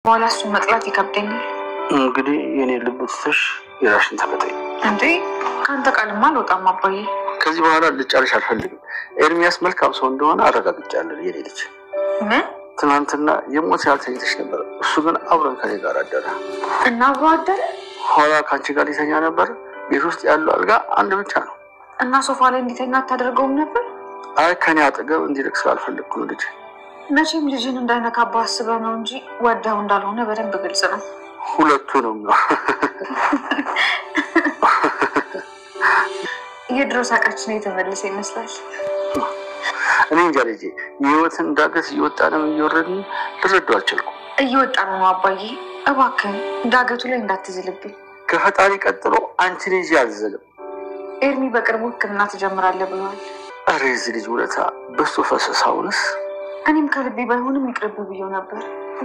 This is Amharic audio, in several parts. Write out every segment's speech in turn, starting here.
ዋላስ መጥላት ይከብደኛል እንግዲህ የኔ ልብስሽ የራሽን ተከታይ እንዴ ካንተ ቃልማ አልወጣም አባዬ ከዚህ በኋላ ልጫልሽ አልፈልግም ኤርሚያስ መልካም ሰው እንደሆነ አረጋግጫለሁ የኔ ልጅ ትናንትና የሞት ያልተኝተሽ ነበር እሱ ግን አብረን ከኔ ጋር አደረ እና አብሮ አደረ ኋላ ካንቺ ጋር ሊተኛ ነበር ቤት ውስጥ ያለው አልጋ አንድ ብቻ ነው እና ሶፋ ላይ እንዲተኛ ታደርገውም ነበር አይ ከኔ አጠገብ እንዲርቅ ስላልፈለግኩ ነው ልጅ መቼም ልጅን እንዳይነካባ አስበህ ነው እንጂ ወዳው እንዳልሆነ በደንብ ግልጽ ነው ሁለቱንም ነው የድሮ ሳቃችን የተመለሰ ይመስላል እኔ እንጃ ልጅ የህይወትን ዳገት እየወጣንም እየወረድን ልረዳው አልቻልኩም እየወጣን ነው አባዬ እባክህ ዳገቱ ላይ እንዳትዝልብኝ ከፈጣሪ ቀጥሎ አንቺ ልጅ ያዘለም ኤርሚ በቅርቡ ህክምና ትጀምራለህ ብሏል አረ እዚህ ልጅ ውለታ በሱ ፈሰሳውንስ እኔም ከልቤ ባይሆንም ይቅርብ ብዬው ነበር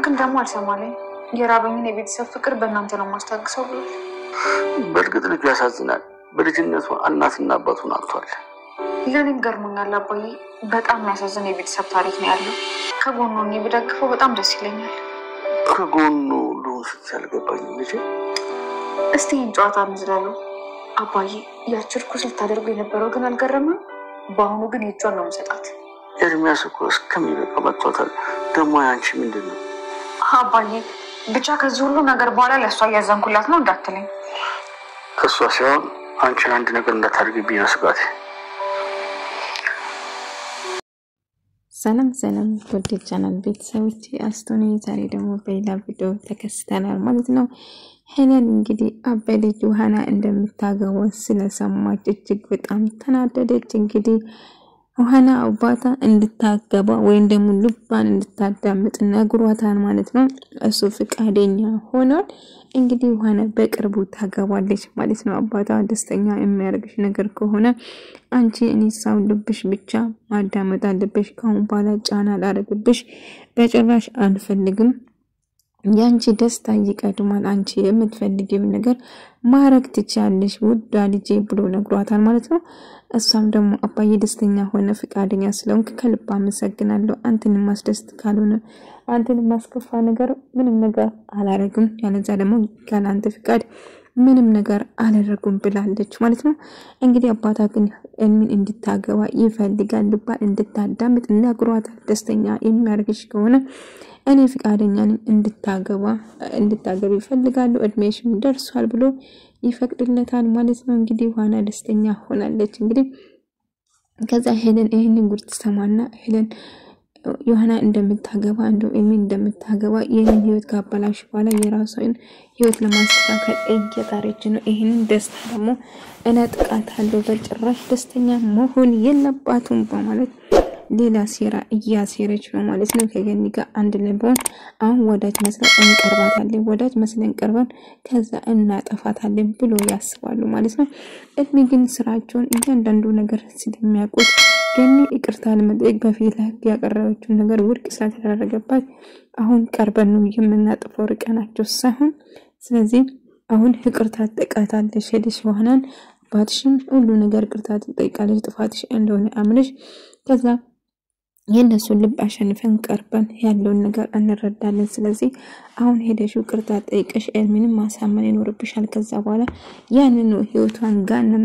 ግን ደግሞ አልሰማለኝ የራበኝን የቤተሰብ ፍቅር በእናንተ ነው ማስታግሰው ብሏል በእርግጥ ልጁ ያሳዝናል በልጅነቱ እናትና አባቱን አጥቷል ለኔም ገርሞኛል አባዬ በጣም የሚያሳዝን የቤተሰብ ታሪክ ነው ያለው ከጎኑ እኔ ብደግፈው በጣም ደስ ይለኛል ከጎኑ ልውስጥ ያልገባኝ ልጅ እስቲ ጨዋታ እንዝላለው አባዬ ያችርኩስ ልታደርጉ የነበረው ግን አልገረመም በአሁኑ ግን የእጇን ነው መሰጣት ኤርሚያስ እኮ እስከሚበቃ መጥቷታል ደግሞ ያንቺ ምንድነው አባዬ ብቻ ከዚህ ሁሉ ነገር በኋላ ለሷ ያዘንኩላት ነው እንዳትለኝ ከሷ ሲሆን አንቺ አንድ ነገር እንዳታደርግብኝ ነው ስጋቴ ሰላም ወደ ቻናል ቤተሰቦች አስቶኒ ዛሬ ደግሞ በሌላ ቪዲዮ ተከስተናል ማለት ነው ሄለን እንግዲህ አበልጅ ዮሐና እንደምታገባ ስለሰማች እጅግ በጣም ተናደደች እንግዲህ ዮሐና አባታ እንድታገባ ወይ ደግሞ ልባን እንድታዳምጥ ነግሯታል ማለት ነው እሱ ፍቃደኛ ሆኗል እንግዲህ ዮሐና በቅርቡ ታገባለች ማለት ነው አባታ ደስተኛ የሚያርግሽ ነገር ከሆነ አንቺ እኔ ሳው ልብሽ ብቻ ማዳመጥ አለብሽ ካሁን በኋላ ጫና አላረግብሽ በጭራሽ አንፈልግም ያንቺ ደስታ ይቀድማል አንቺ የምትፈልጊው ነገር ማረግ ትቻለሽ ውድ ልጄ ብሎ ነግሯታል ማለት ነው እሷም ደግሞ አባዬ ደስተኛ ሆነ ፍቃደኛ ስለሆንክ ከልብ አመሰግናለሁ አንተን ማስደስት ካልሆነ አንተን ማስከፋ ነገር ምንም ነገር አላረግም ያለዛ ደግሞ ካላንተ ፍቃድ ምንም ነገር አላረግም ብላለች ማለት ነው እንግዲህ አባታ ግን ምን እንድታገባ ይፈልጋል ልባ እንድታዳምጥ ነግሯታል ደስተኛ የሚያርግሽ ከሆነ እኔ ፍቃደኛ ነኝ እንድታገባ ይፈልጋሉ እድሜሽም ደርሷል ብሎ ይፈቅድለታል ማለት ነው እንግዲህ ዮሐና ደስተኛ ሆናለች እንግዲህ ከዛ ሄለን ይሄንን ጉድ ተሰማና ሄለን ዮሐና እንደምታገባ እንደምታገባ የኔን ህይወት ካባላሽ በኋላ የራሷን ህይወት ለማስተካከል እየጣረች ነው ይሄንን ደስታ ደግሞ እነጥቃታለሁ በጭራሽ ደስተኛ መሆን የለባትም በማለት ሌላ ሴራ እያሴረች ነው ማለት ነው ከገኒ ጋር አንድ ለቦን አሁን ወዳጅ መስለን ቀርበን ከዛ እናጠፋታለን ብሎ ያስባሉ ማለት ነው እድሜ ግን ስራቸውን እያንዳንዱ ነገር ስለሚያውቁት ገኒ ይቅርታ ለመጠየቅ በፊት ላይ ያቀረበችው ነገር ውድቅ ስላደረገባት አሁን ቀርበን ነው የምናጠፋው ርቀናቸው ሳይሆን ስለዚህ አሁን ይቅርታ ተጠቃታለሽ ሄደሽ ዮሐናን ባትሽም ሁሉ ነገር ይቅርታ ተጠይቃለሽ ጥፋትሽ እንደሆነ አምነሽ ከዛ የነሱ ልብ አሸንፈን ቀርበን ያለውን ነገር እንረዳለን ስለዚህ አሁን ሄደሽ ይቅርታ ጠይቀሽ ኤርሚንን ማሳመን ይኖርብሻል ከዛ በኋላ ያንን ነው ህይወቷን ጋነም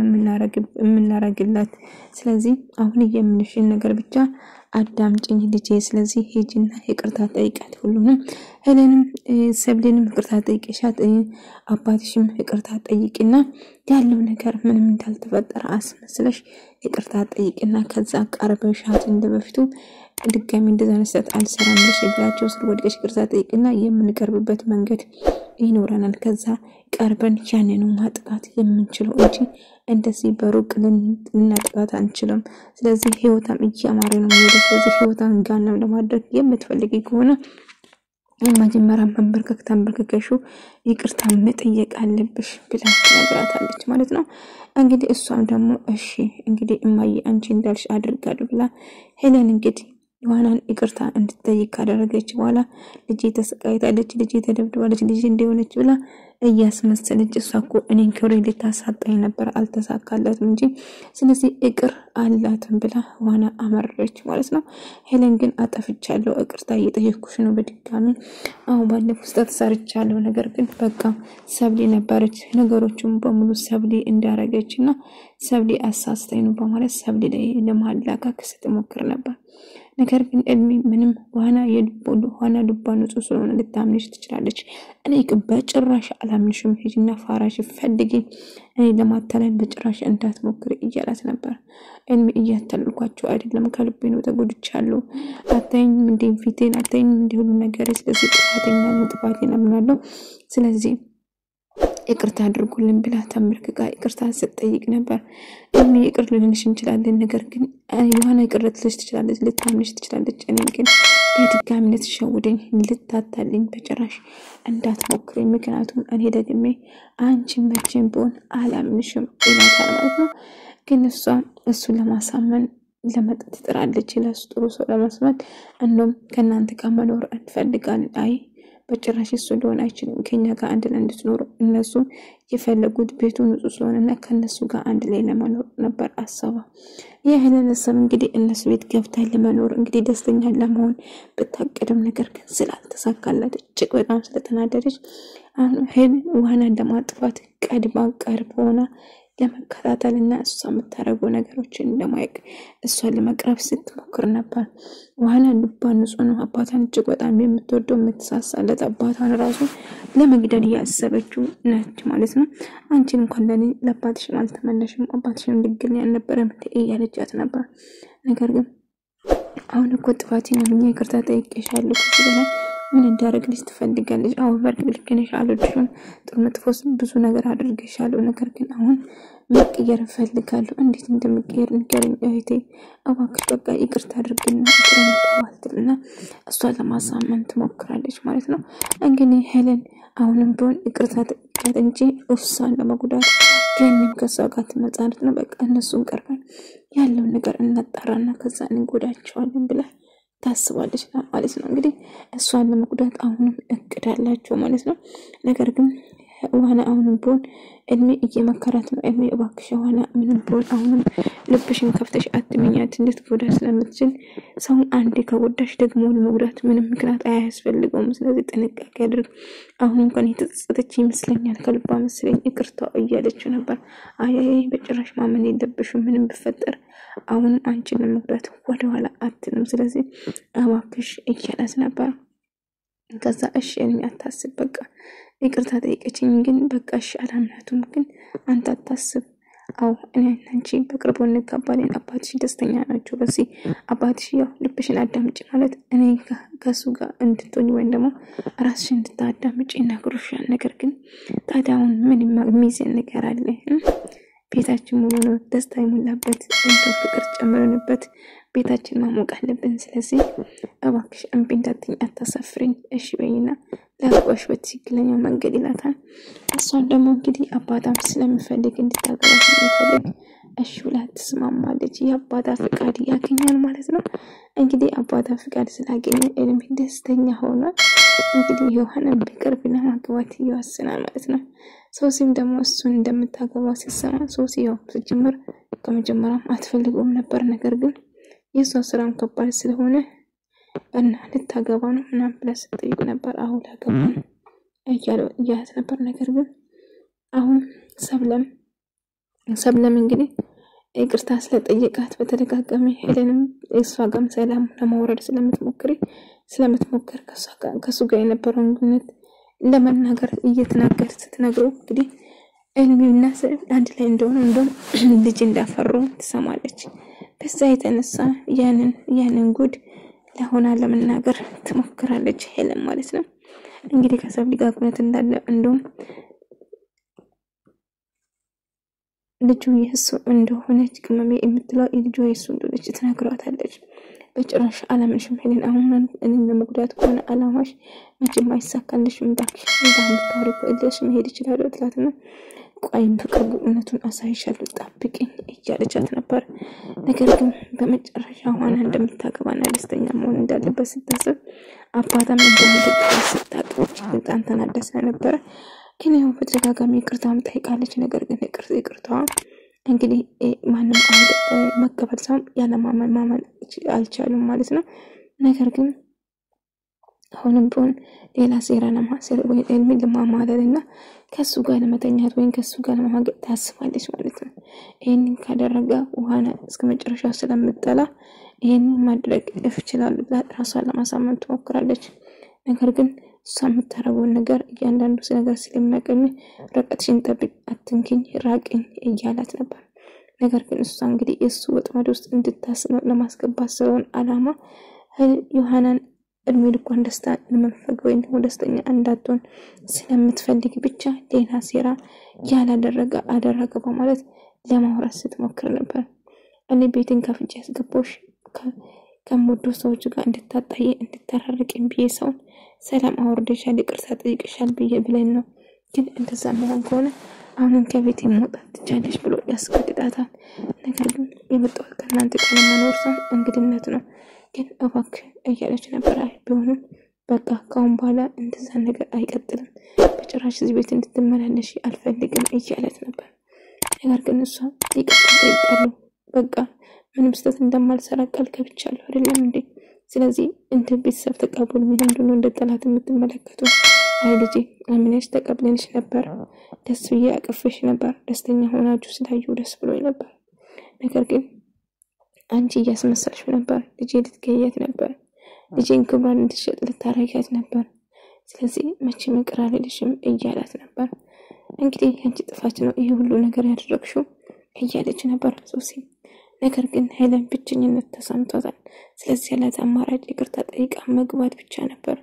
የምናረግላት ስለዚህ አሁን የምንሽን ነገር ብቻ አዳምጪኝ ልጄ ስለዚህ ሄጂና ይቅርታ ጠይቃት ሁሉንም ሄለንም ሰብለንም ይቅርታ ጠይቀሻት አባትሽም ይቅርታ ጠይቂና ያለው ነገር ምንም እንዳልተፈጠረ አስመስለሽ ይቅርታ ጠይቂና ከዛ ቀርበሻት እንደበፊቱ ድጋሚ እንደዛ ነሰት አልሰራምልሽ እግራቸው ስር ወድቀሽ ይቅርታ ጠይቂና የምንቀርብበት መንገድ ይኖረናል ከዛ ቀርበን ያንኑ ማጥቃት የምንችለው እንጂ እንደዚህ በሩቅ ልናጥቃት አንችልም ስለዚህ ህይወታም እያማረ ነው ስለዚህ ህይወታን ጋናም ለማድረግ የምትፈልጊ ከሆነ የመጀመሪያ ተንበርከከሹ ይቅርታ መጠየቅ አለብሽ ብላ ነግራታለች ማለት ነው እንግዲህ እሷም ደግሞ እሺ እንግዲህ እማዬ አንቺ እንዳልሽ አድርጋለሁ ብላ ሄለን እንግዲህ ዮሐናን ይቅርታ እንድትጠይቅ ካደረገች በኋላ ልጄ ተሰቃይታለች ልጄ ተደብድባለች ልጄ እንደሆነች ብላ እያስመሰለች እሷኮ እኔን ክብሬ ልታሳጣኝ ነበር አልተሳካላትም እንጂ ስለዚህ ይቅር አላትም ብላ ዮሐና አመረረች ማለት ነው። ሄለን ግን አጠፍቻለሁ ይቅርታ እየጠየቅኩሽ ነው በድጋሚ አሁን ባለፈው ስህተት ሰርቻለሁ ነገር ግን በቃ ሰብሊ ነበረች ነገሮችን በሙሉ ሰብሊ እንዳረገችና ሰብሊ አሳስተኝ ነው በማለት ሰብሊ ላይ ለማላካክ ስትሞክር ነበር። ነገር ግን ምንም ዮሐና ልቧ ንጹህ ስለሆነ ልታምንሽ ትችላለች። እኔ ግን በጭራሽ አላምንሽም ሂጂና ፋራሽ ፈልጊ እኔ ለማታለል በጭራሽ እንዳትሞክሪ እያላት ነበር። እያታለልኳቸው አይደለም ከልቤ ነው ተጎድቻለሁ አታይኝም እንዴ ፊቴን አታይኝም እንዴ ሁሉ ነገር ስለዚህ ጥፋቴን አምናለሁ ስለዚህ ይቅርታ አድርጉልኝ ብላ ተመልክካ ይቅርታ ስትጠይቅ ነበር። ይቅር ልንልሽ እንችላለን ነገር ግን ዮሐና ይቅር ልትልሽ ትችላለች ልታምንሽ ትችላለች እኔ ግን በድጋሚ ልትሸውደኝ ልታታልኝ በጭራሽ እንዳትሞክሪ ምክንያቱም እኔ ደግሜ አንቺን መቼም ቢሆን አላምንሽም ይላታል ማለት ነው። ግን እሱ ለማሳመን ለመጠጥ ትጥራለች ለሱ ጥሩ ሰው ለማስመት እንደውም ከናንተ ጋር መኖር እንፈልጋለን አይ በጭራሽ እሱ ሊሆን አይችልም ከኛ ጋር አንድ ላይ እንድትኖር እነሱ የፈለጉት ቤቱ ንጹህ ስለሆነና ከነሱ ጋር አንድ ላይ ለመኖር ነበር አሰባ። የሄለን ሰም እንግዲህ እነሱ ቤት ገብታ ለመኖር እንግዲህ ደስተኛ ለመሆን በታቀደም ነገር ግን ስላልተሳካላት እጅግ በጣም ስለተናደደች ሄለን ዮሐናን ለማጥፋት ቀርብ ሆና ለመከታተልና እሷ የምታረገው ነገሮችን ለማየት እሷን ለመቅረብ ስትሞክር ነበር። ዮሐና ልቧ ንጹህ ነው አባቷን እጅግ በጣም የምትወደው የምትሳሳለት አባቷን ራሱ ለመግደል ያሰበችው ነች ማለት ነው። አንቺን እንኳን ለኔ ለአባትሽ አልተመለሽም አባትሽን ልግል ያልነበረም እያለቻት ነበር። ነገር ግን አሁን እኮ ጥፋቴን አምኜ ይቅርታ ጠይቄሻለሁ ከዚህ ምን እንዳረግልሽ ትፈልጋለሽ አሁን በርግጥ ከነሽ አልወድሽም ጥሩ መጥፎስ ብዙ ነገር አድርገሻለሁ ነገር ግን አሁን መቀየር ፈልጋለሁ እንዴት እንደምቀየር ንገሪኝ እህቴ እባክሽ በቃ ይቅርታ አድርግልኝ ተዋልትና እሷ ለማሳመን ትሞክራለች ማለት ነው። እንግዲህ ሄለን አሁንም ቢሆን ይቅርታ ጠይቃት እንጂ እሷን ለመጉዳት ከእኔም ከሷ ጋር ትመጣለት ነው በቃ እነሱን ቀርበን ያለውን ነገር እናጣራና ከዛ እንጎዳቸዋለን ብላ ታስባለች ማለት ነው። እንግዲህ እሷን ለመጉዳት አሁንም እቅድ አላቸው ማለት ነው። ነገር ግን ዮሐና አሁንም ቢሆን እድሜ እየመከራት ነው እባክሽ ዮሐና ምንም ቢሆን አሁንም ልብሽን ከፍተሽ አትመኛት እንድትጎዳ ስለምትችል ሰው አንዴ ከጎዳሽ ደግሞ ለመጉዳት ምንም ምክንያት አያስፈልገውም ስለዚህ ጥንቃቄ አድርግ አሁን እንኳን የተጸጸተች ይመስለኛል ከልባ መስለኝ ይቅርታ እያለች ነበር። አይ በጭራሽ ማመን የለብሽም ምንም ቢፈጠር አሁን አንቺን ለመጉዳት ወደኋላ አትልም ስለዚህ እባክሽ እያላት ነበር። ከዛ እሺ እኔ አታስብ በቃ ይቅርታ ጠይቀችኝ ግን በቃ እሺ አላምናቱም ግን አንተ አታስብ አው እኔ አንቺ በቅርቡ እንጋባለን አባትሽ ደስተኛ ናቸው በዚህ አባትሽ ያው ልብሽን አዳምጪ ማለት እኔ ከሱ ጋር እንድትሆኚ ወይም ደግሞ ራስሽን እንድታዳምጪ ነግሮሻል ነገር ግን ታዲያውን ምን የሚዘን ነገር አለ ቤታችን ሙሉ ነው ደስታ ይሞላበት እንደው ፍቅር ጨምረንበት ቤታችን ማሞቅ አለብን ስለዚህ እባክሽ እንብንታትኝ አታሳፍሪኝ እሺ በይና ለአባሽ በትክክለኛ መንገድ ይላታል። እሷን ደግሞ እንግዲህ አባታም ስለምፈልግ እንድታገባ ስለምፈልግ እሺ ብላ ትስማማለች። የአባታ ፍቃድ ያገኛል ማለት ነው። እንግዲህ አባታ ፍቃድ ስላገኘ ኤልሚ ደስተኛ ሆነ። እንግዲህ ዮሐናን በቅርብ ለማግባት ይወስናል ማለት ነው። ሶሲም ደግሞ እሱን እንደምታገባ ሲሰማ ሶሲ ያው ሲጀምር ከመጀመሪያም አትፈልገውም ነበር ነገር ግን የሷ ስራም ከባድ ስለሆነ እና ልታገባ ነው ምናምን ብላ ስትጠይቅ ነበር። አሁን ላገባ እያላት ነበር ነገር ግን አሁን ሰብለም እንግዲህ ይቅርታ ስለጠየቃት በተደጋጋሚ ሄለንም እሷ ጋርም ሰላም ለማውረድ ስለምትሞክር ከሱ ጋር የነበረውን ግንኙነት ለመናገር እየተናገረች ስትነግረው እንግዲህ ኤልሚና ሰብለ አንድ ላይ እንደሆነ ልጅ እንዳፈሩ ትሰማለች። በዛ የተነሳ ያንን ጉድ ለሆና ለመናገር ትሞክራለች ሄለን ማለት ነው። እንግዲህ ከሰብለ ጋር ግንኙነት እንዳለ እንደውም ልጁ የሱ እንደሆነች ቅመሜ የምትለው ልጁ የሱ እንደሆነች ትነግራታለች። በጭራሽ አላምንሽም ሄለን አሁን እኔን ለመጉዳት ከሆነ አላማሽ መቼም አይሳካልሽም ባክሽ እንዳምታወሪ እልሽ መሄድ ይችላል ትላትና ቆይም በቅርቡ እውነቱን አሳይሻለሁ ጠብቂኝ እያለቻት ነበር። ነገር ግን በመጨረሻ ሆና እንደምታገባና ደስተኛ መሆን እንዳለበት ስታስብ አባቷም እንደምትጠይቅ ስታውቅ በጣም ተናዳ ስለነበረ ግን ያው በተደጋጋሚ ይቅርታም ጠይቃለች። ነገር ግን ይቅርታዋ እንግዲህ ማንም መቀበል ሳይሆን ያለማመን አልቻሉም ማለት ነው። ነገር ግን አሁንም ቢሆን ሌላ ሴራ ለማሰር ወይ ኤልሚ ለማማለልና ከሱ ጋር ለመተኛት ወይ ከሱ ጋር ለማገጥ ታስባለች ማለት ነው። ይሄንን ካደረገ ውሃና እስከ መጨረሻው ስለምትጠላ ይሄንን ማድረግ ይችላል ብላ ራሷን ለማሳመን ትሞክራለች። ነገር ግን እሷ የምታረገው ነገር እያንዳንዱ ነገር ስለሚያቀኝ ርቀትሽን ጠብቂ፣ አትንኪኝ፣ ራቅኝ እያላት ነበር። ነገር ግን እሷ እንግዲህ እሱ ወጥመድ ውስጥ እንድታስብ ለማስገባት ስለሆነ አላማ ዮሐናን እድሜ ልኳን ደስታ ለመፈግ ወይ ደስተኛ እንዳትሆን ስለምትፈልግ ብቻ ሌላ ሴራ አደረገ በማለት ለማውራት ስትሞክር ነበር። እኔ ቤትን ከፍቼ ያስገባሽ ከሞዶ ሰዎች ጋር እንድታጣይ እንድታራርቅኝ ብዬ ሰውን ሰላም አውርደሻል ይቅርታ ጠይቅሻል ብለን ነው። ግን እንደዛ መሆን ከሆነ አሁን ከቤት መውጣት ትቻለሽ ብሎ ያስገድዳታል። ነገር ግን የመጣው ከናንተ ጋር መኖር ሰው እንግድነት ነው ግን እባክህ እያለች ነበር። ቢሆንም በቃ ካሁን በኋላ እንደዛ ነገር አይቀጥልም፣ በጭራሽ እዚህ ቤት እንድትመላለሽ አልፈልግም እያለች ነበር። ነገር ግን እሷ ይቅርታ ጠይቃለሁ፣ በቃ ምንም ስህተት እንደማልሰራ ቃል ገብቻለሁ አይደለም እንዴ? ስለዚህ እንደ ቤተሰብ ተቀበሉ፣ ምንድነው እንደ ጠላት የምትመለከቱ? አይ ልጄ አምነሽ ተቀብለንሽ ነበር፣ ደስ ብዬ አቅፍሽ ነበር፣ ደስተኛ ሆናችሁ ስላየሁ ደስ ብሎኝ ነበር። ነገር ግን አንቺ እያስመሰልሽ ነበር፣ ልጄ ልትገያት ነበር፣ ልጄን ክብሯን እንድትሸጥ ልታረጋት ነበር። ስለዚህ መቼም ይቅር አልልሽም እያላት ነበር። እንግዲህ አንቺ ጥፋት ነው ይሄ ሁሉ ነገር ያደረግሽው እያለች ነበር ሶሲ። ነገር ግን ሄለን ብቸኝነት ተሰምቷታል። ስለዚህ ያላት አማራጭ ይቅርታ ጠይቃ መግባት ብቻ ነበር።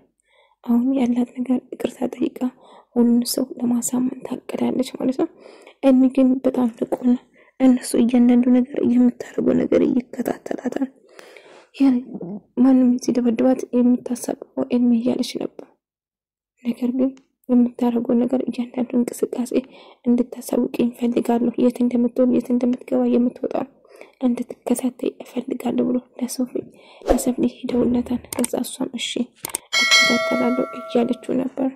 አሁን ያላት ነገር ይቅርታ ጠይቃ ሁሉን ሰው ለማሳመን ታቀዳለች ማለት ነው። እኔ ግን በጣም ልቆና እነሱ እያንዳንዱ ነገር የምታረገው ነገር ይከታተላታል። ማንም ሲደበድባት የምታሳቀው ኤልሚ እያለች ነበር። ነገር ግን የምታረገው ነገር እያንዳንዱ እንቅስቃሴ እንድታሳውቅኝ እፈልጋለሁ፣ የት እንደምትሆን የት እንደምትገባ የምትወጣው እንድትከታተይ እፈልጋለሁ ብሎ ለሰብሊ ሄደውለታል። ከዛ እሷም እሺ እከታተላለሁ እያለችው ነበር።